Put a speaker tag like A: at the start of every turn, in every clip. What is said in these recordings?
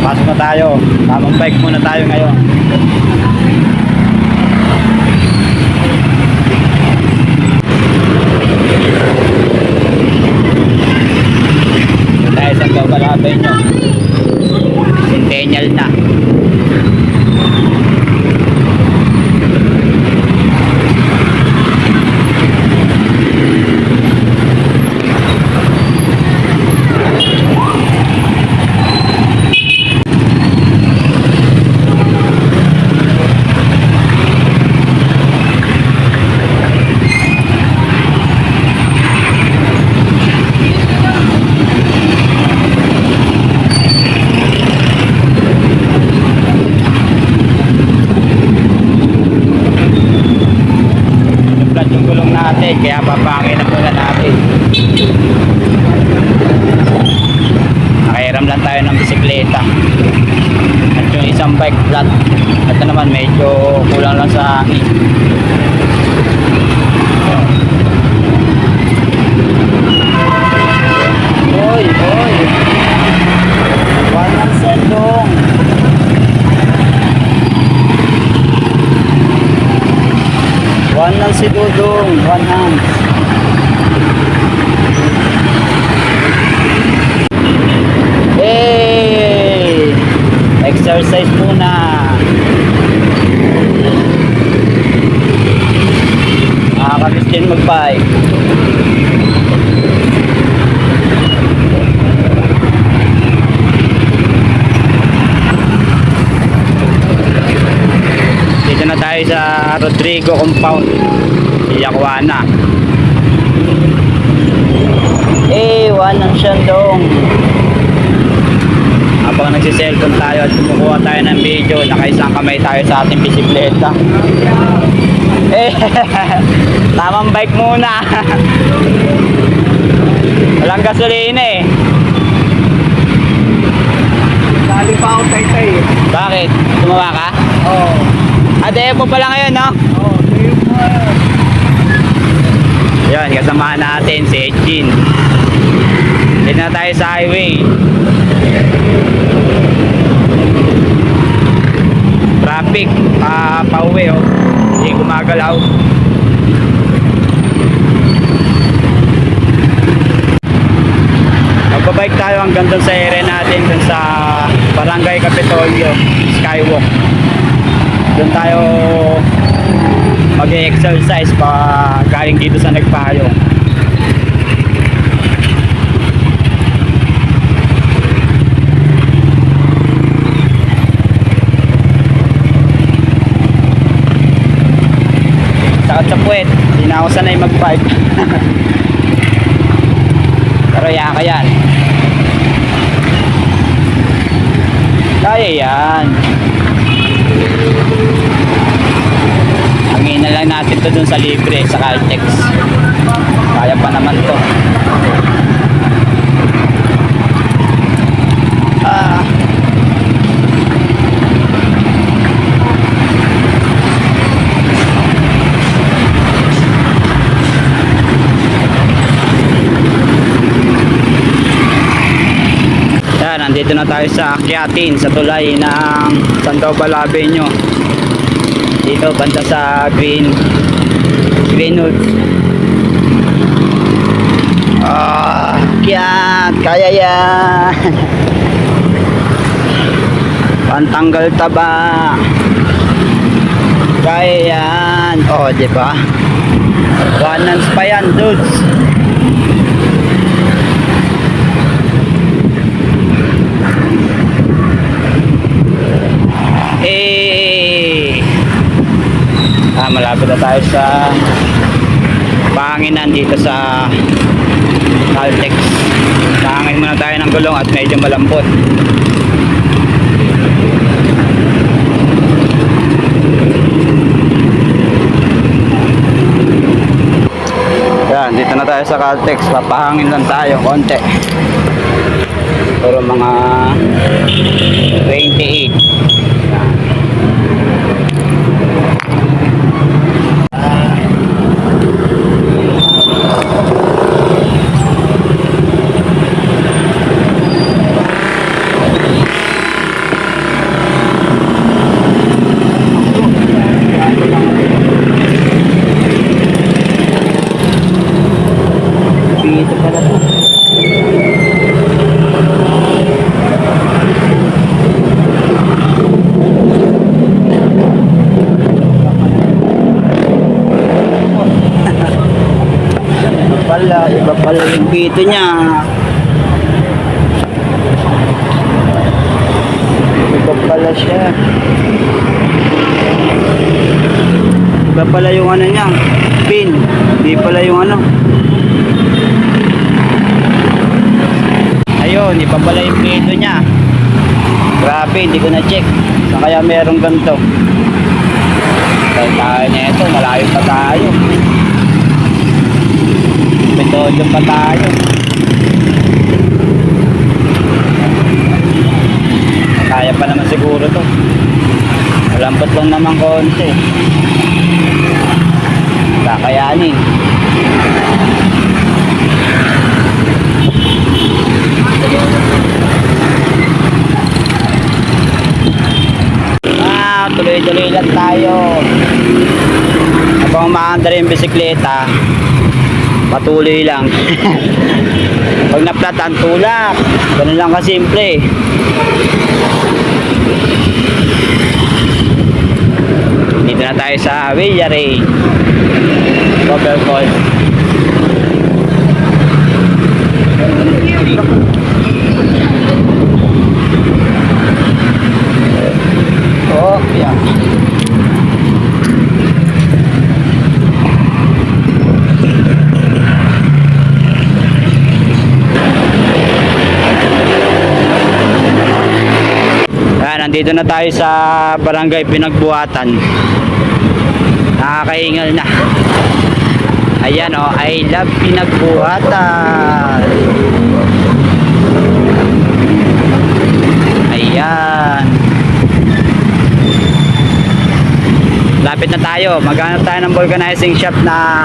A: Pasok na tayo. Tamang bike muna tayo ngayon. Tayo sa Gabalabay nyo. Centennial na. Yung gulong natin, kaya papangin na muna natin. Nakairam lang tayo ng bisikleta at yung isang bike flat. Ito naman medyo kulang lang sa akin. Oy, oy, walang sendong. One lang si Dudong, one hand. Hey! Exercise muna. Nakakamiss din mag-bike. Dito na tayo sa Rodrigo Compound, Yakuana. One ang Shandong. Habang nagsiselfon tayo at kumukuha tayo ng video, nakaisang kamay tayo sa ating bisikleta. Tamang bike muna. Walang gasolina eh.
B: Dali pa ako tay-tay eh.
A: Bakit? Tumawa ka?
B: Oo.
A: Depo pala ngayon, no?
B: Oo, tayo mo ngayon.
A: Yan, kasamahan natin si Edgin. Dito na tayo sa highway. Traffic, pauwi oh. Hindi gumagalaw. Magbabike tayo hanggang doon sa area natin, doon sa Barangay Capitolio, Skywalk. Doon tayo mag-exercise pa galing dito sa Nagpayo. Sakit sa puwet, hindi na ako sanay mag-bike. Pero yaka yan. Kaya yan. Hangin na lang natin to dun sa libre sa Caltex. Kaya pa naman to. Yan, nandito na tayo sa Akyatin, sa tulay ng Santo Balabenyo. Dito banda sa Greenwood. Akyat, kaya yan. Pantanggal taba. Kaya yan. Oh, di ba? One hands pa yan, dudes. Malapit na tayo sa panginan dito sa Caltex. Nahangin muna tayo ng gulong at medyo malambot. Yan, dito na tayo sa Caltex. Papahangin lang tayo konti. Pero mga 28. dito niya. Iba pala siya. Iba pala yung ano niya, pin. Hindi pala yung ano. Ayun, iba pala yung pito niya. Grabe, hindi ko na-check. Saan kaya merong ganito? Dahil tayo na ito, malayo pa tayo. Pitodo pa tayo. Kaya pa naman siguro to. Malambot lang naman konti. Kakayanin. Tuloy-tuloy lang tayo. Habang umaandar yung bisikleta, patuloy lang. Pag naplatan, tulak. Ganun lang kasimple. Dito na tayo sa Villaray Cover Call. Oh, yeah. Nandito na tayo sa Barangay Pinagbuhatan. Nakakahingal na. Ayan o, I love Pinagbuhatan. Ayan. Lapit na tayo. Maghanap tayo ng vulcanizing shop na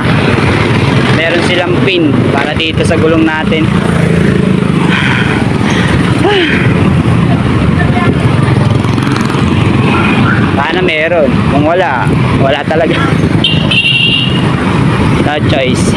A: meron silang pin para dito sa gulong natin. Sana meron. Kung wala, wala talaga. No choice.